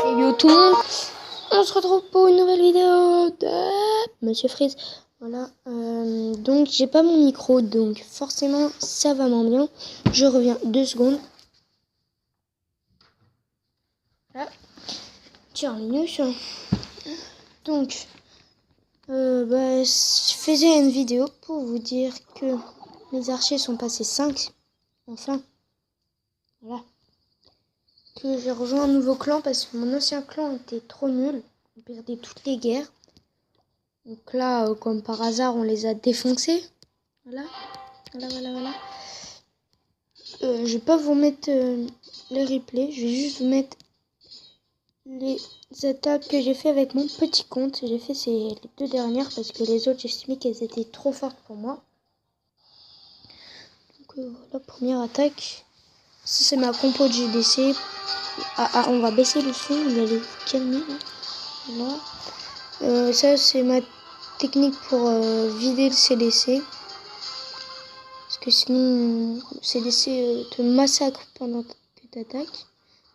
Et yo tout le monde, on se retrouve pour une nouvelle vidéo de Monsieur Freeze. Voilà, donc j'ai pas mon micro, donc forcément ça va moins bien. Je reviens 2 secondes. Là, terminus. Donc, je faisais une vidéo pour vous dire que mes archers sont passés 5. Enfin, voilà. Que j'ai rejoint un nouveau clan parce que mon ancien clan était trop nul. On perdait toutes les guerres. Donc là, comme par hasard, on les a défoncés. Voilà. Je vais pas vous mettre les replays. Je vais juste vous mettre les attaques que j'ai fait avec mon petit compte. J'ai fait les 2 dernières parce que les autres, j'estimais qu'elles étaient trop fortes pour moi. Donc voilà, première attaque. Ça, c'est ma compo de GDC. On va baisser le son. Vous allez vous calmer. Voilà. Ça, c'est ma technique pour vider le CDC. Parce que sinon, le CDC te massacre pendant que tu attaques.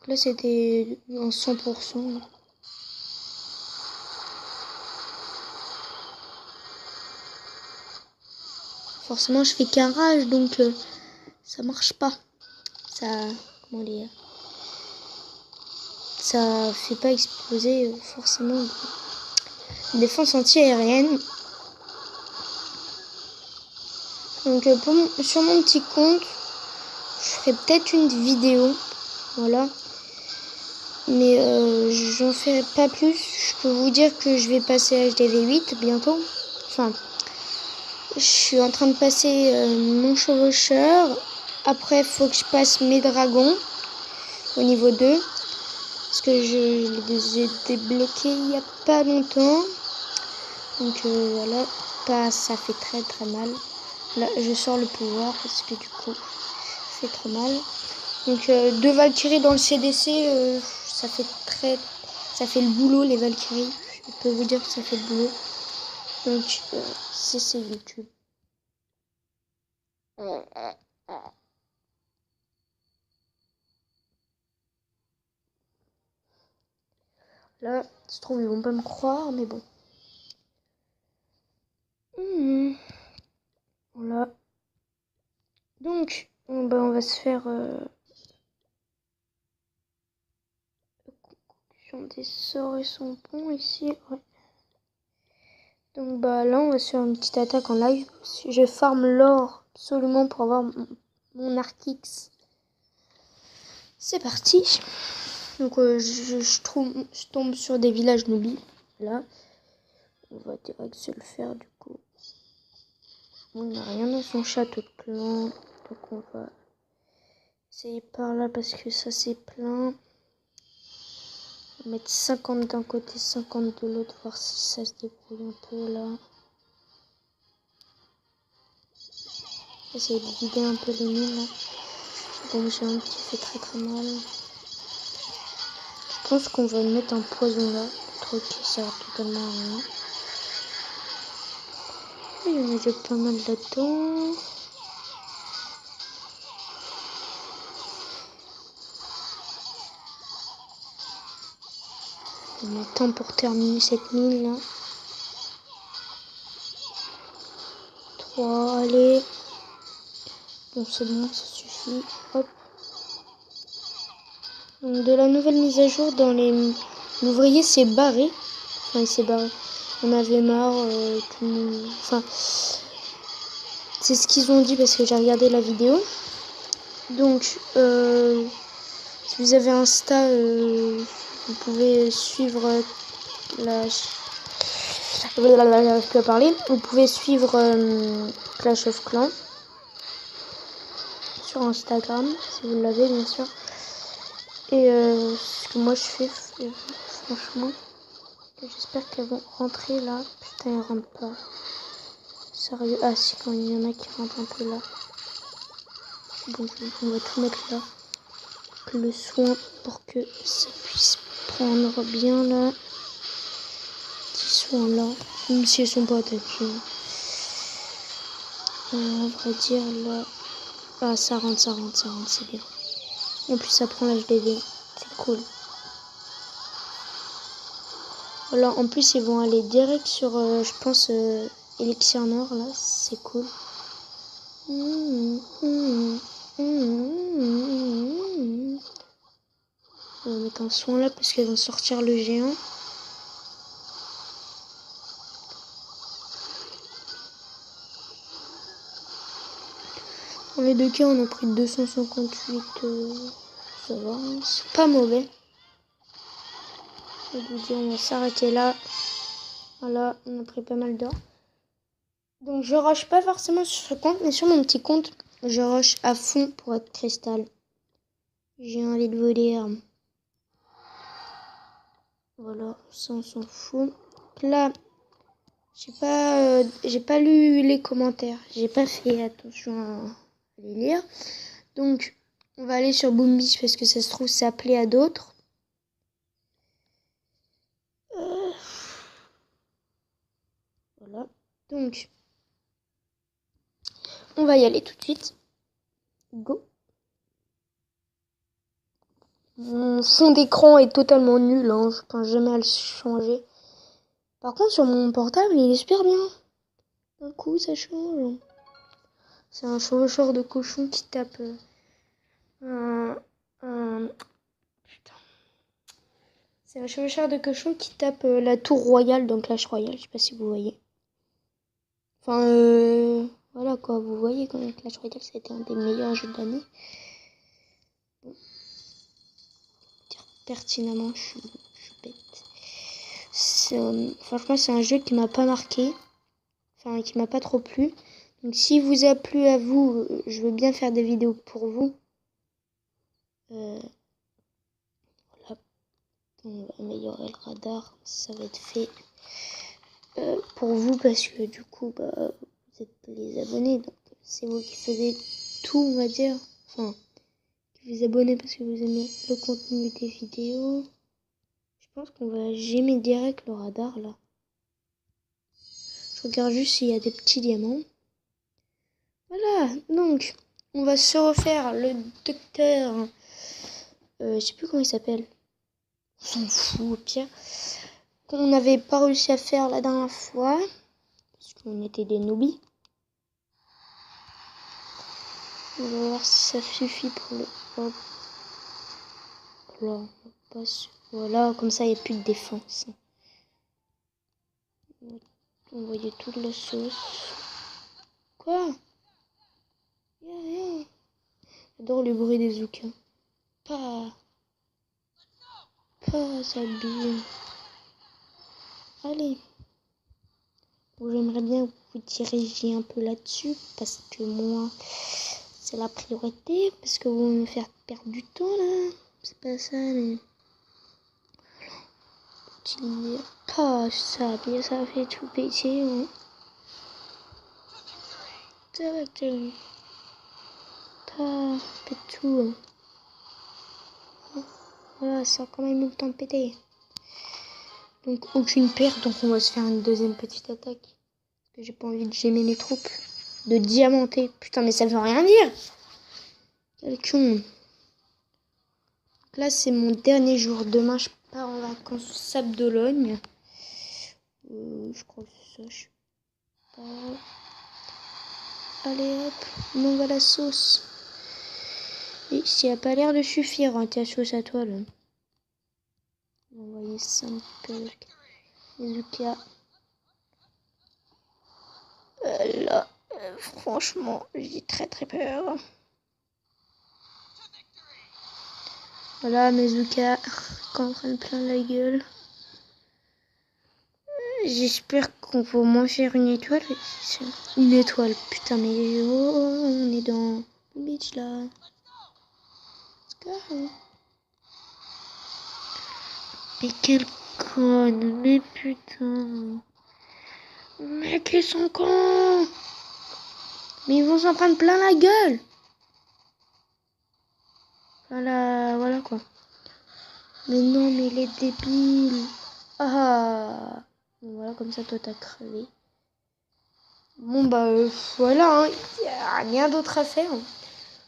Là, c'était en 100%. Forcément, je fais qu'un rage, donc ça marche pas. Comment dire, ça fait pas exploser forcément une défense anti-aérienne. Donc sur mon petit compte, je ferai peut-être une vidéo, voilà. Mais j'en ferai pas plus. Je peux vous dire que je vais passer HDV8 bientôt. Enfin, je suis en train de passer mon chevaucheur. Après, il faut que je passe mes dragons au niveau 2. Parce que je les ai débloqués il n'y a pas longtemps. Donc voilà, ça fait très mal. Là, je sors le pouvoir parce que du coup, ça fait trop mal. Donc 2 Valkyries dans le CDC, ça fait le boulot, les Valkyries. Je peux vous dire que ça fait le boulot. Donc c'est YouTube. Là, ça se trouve, ils vont pas me croire, mais bon. Voilà. Donc, on va se faire des sorts et son pont ici. Ouais. Donc là, on va se faire une petite attaque en live. Je farme l'or absolument pour avoir mon Arc-X. C'est parti. Donc je tombe sur des villages noobs. Là, on va direct se le faire du coup. On n'a rien dans son château de clan. Donc on va essayer par là parce que ça c'est plein. On va mettre 50 d'un côté, 50 de l'autre, voir si ça se débrouille un peu là. Essayer de vider un peu les mines là. Donc j'ai un qui fait très mal. Je pense qu'on va mettre un poison là. Le truc qui sert totalement à rien. Il y en a déjà pas mal là-dedans. On a temps pour terminer cette mine là. 3, allez. Bon, c'est bon, ça suffit. Hop. Donc, de la nouvelle mise à jour, l'ouvrier s'est barré. Enfin, il s'est barré. On avait marre. Enfin, c'est ce qu'ils ont dit parce que j'ai regardé la vidéo. Donc, si vous avez Insta, vous pouvez suivre je peux parler. Vous pouvez suivre Clash of Clans sur Instagram, si vous l'avez bien sûr. Et ce que moi je fais, franchement, j'espère qu'elles vont rentrer là. Putain, elles rentrent pas. Sérieux. Ah si, quand il y en a qui rentrent un peu là. Bon, on va tout mettre là. Le soin pour que ça puisse prendre bien là. Petits soins là. Même si elles sont pas attaquées. On va dire là. Ah, ça rentre, c'est bien. En plus, ça prend l'HDV. C'est cool. Voilà, en plus ils vont aller direct sur, je pense, Elixir Noir là, c'est cool. On va mettre un son là parce qu'elles vont sortir le géant. Dans les deux cas, on a pris 258. Ça va, c'est pas mauvais. Je vais vous dire, on va s'arrêter là. Voilà, on a pris pas mal d'or. Donc je rush pas forcément sur ce compte, mais sur mon petit compte, je rush à fond pour être cristal. J'ai envie de vous dire. Voilà, ça on s'en fout. Là, j'ai pas lu les commentaires. J'ai pas fait attention à les lire. Donc, on va aller sur Boom Beach parce que ça se trouve, ça plaît à d'autres. Voilà. Donc, on va y aller tout de suite. Go. Mon fond d'écran est totalement nul. Hein. Je pense jamais à le changer. Par contre, sur mon portable, il est super bien. D'un coup, ça change. C'est un chevaucheur de cochon qui tape putain. C'est un chevaucheur de cochon qui tape la tour royale dans Clash Royale. Je sais pas si vous voyez. Enfin, voilà quoi, vous voyez quand même Clash Royale, ça a été un des meilleurs jeux de l'année. Bon. Pertinemment, je suis bête. Franchement, c'est un jeu qui m'a pas marqué. Enfin, qui m'a pas trop plu. Donc, si vous a plu à vous, je veux bien faire des vidéos pour vous. Voilà. On va améliorer le radar. Ça va être fait pour vous parce que du coup, bah, vous êtes les abonnés. Donc, c'est vous qui faisiez tout, on va dire. Enfin, qui vous abonnez parce que vous aimez le contenu des vidéos. Je pense qu'on va gémer direct le radar là. Je regarde juste s'il y a des petits diamants. Voilà, donc on va se refaire le docteur. Je sais plus comment il s'appelle. On s'en fout au pire. Qu'on n'avait pas réussi à faire la dernière fois. Parce qu'on était des noobies. On va voir si ça suffit pour le. Hop. Voilà, on passe. Voilà, comme ça il n'y a plus de défense. On voyait toute la sauce. Quoi? J'adore le bruit des zoukas. Pas ça bille. Allez. Bon, j'aimerais bien que vous dirigiez un peu là-dessus. Parce que moi, c'est la priorité. Parce que vous me faire perdre du temps là. C'est pas ça, mais. Utiliser. Pas ça bille. Ça fait tout péter. Hein. Ça va que. Pas. Pète tout. Hein. Voilà, ça a quand même eu le temps de péter. Donc aucune perte, donc on va se faire une deuxième petite attaque. Parce que j'ai pas envie de gémer mes troupes. De diamanter. Putain, mais ça veut rien dire. Quel con. Donc là, c'est mon dernier jour. Demain, je pars en vacances au Sable d'Ologne. Je crois que c'est ça, je sais pas. Allez hop, on envoie la sauce. Et ça a pas l'air de suffire, hein, ta sauce à toi là. On va envoyer ça un peu. Nezuka. Là, franchement, j'ai très peur. Voilà, Nezuka qui est en train de plein la gueule. J'espère qu'on va au moins faire une étoile. Une étoile, putain, mais oh, on est dans le beach là. Let's go. Mais quel conne, mais putain. Mec, ils sont cons. Mais ils vont s'en prendre plein la gueule. Voilà quoi. Mais non, mais il est débile. Ah. Voilà, comme ça, toi, t'as crevé. Bon, bah, voilà, il n'y a rien d'autre à faire.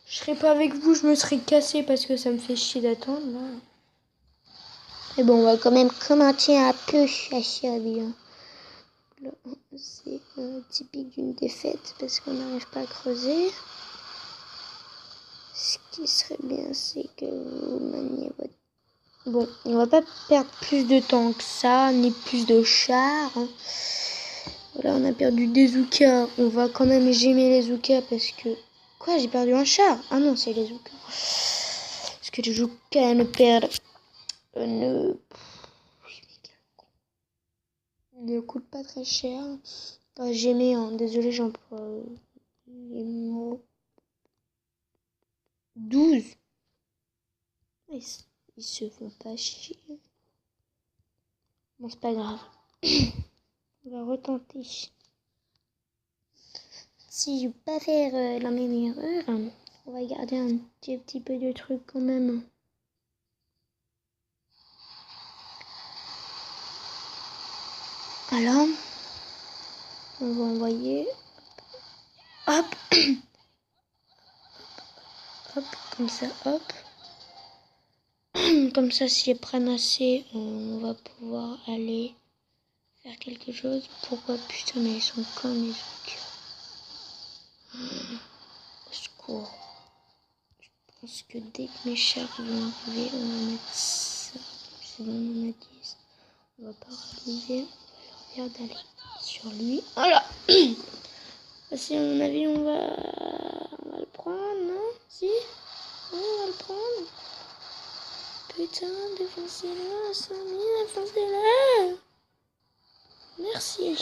Je serais pas avec vous, je me serais cassé parce que ça me fait chier d'attendre, là. Mais bon, on va quand même commenter un peu assez bien. Là, c'est typique d'une défaite parce qu'on n'arrive pas à creuser. Ce qui serait bien, c'est que vous maniez votre... Bon, on va pas perdre plus de temps que ça, ni plus de chars. Hein. Voilà, on a perdu des Zoukas. On va quand même gémer les Zoukas parce que... Quoi, j'ai perdu un char? Ah non, c'est les Zoukas. Parce que les Zoukas ne perdent... ne coûtent pas très cher. Gémer, hein. Désolé, j'emploie les mots. 12. Ils se font pas chier. Bon, c'est pas grave. On va retenter. Si je veux pas faire la même erreur, on va garder un petit peu de trucs quand même. Alors, on va envoyer. Hop. Hop, comme ça, hop. Comme ça, s'ils prennent assez, on va pouvoir aller faire quelque chose. Pourquoi putain, mais ils sont comme les autres. Au secours. Je pense que dès que mes chars vont arriver, on va mettre ça. C'est bon, on a 10. On va pas réaliser. On va leur dire d'aller sur lui. Voilà. Si à mon avis, on va le prendre, non? Si? Oui, on va le prendre. Putain, défoncez-le, Samy, défoncez-le. Merci.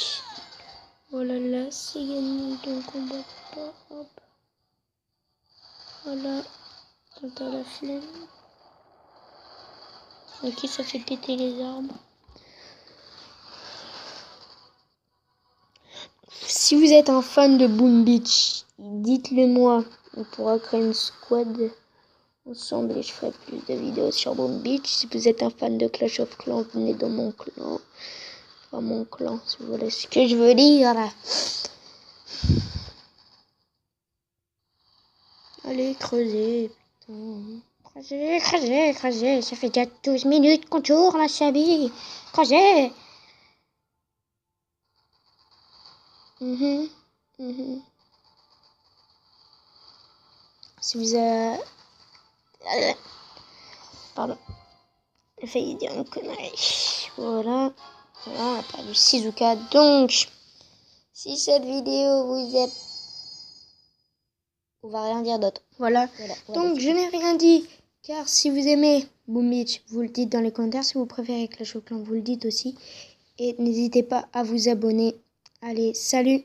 Oh là là, c'est gagné, donc on bat pas. Hop. Voilà. Quand t'as la flemme. Ok, ça fait péter les arbres. Si vous êtes un fan de Boom Beach, dites-le moi. On pourra créer une squad ensemble et je ferai plus de vidéos sur Boom Beach. Si vous êtes un fan de Clash of Clans, venez dans mon clan. Enfin, mon clan, si vous voulez ce que je veux dire. Allez, creusez, putain. Creusez. Ça fait déjà 12 minutes qu'on tourne, la chabie. Creusez. Si vous avez... Pardon. J'ai failli dire une connerie. Voilà. On a perdu 6 ou 4. Donc, si cette vidéo vous est... On va rien dire d'autre. Voilà. Donc, je n'ai rien dit. Car si vous aimez Boom Beach, vous le dites dans les commentaires. Si vous préférez Clash of Clans, vous le dites aussi. Et n'hésitez pas à vous abonner. Allez, salut!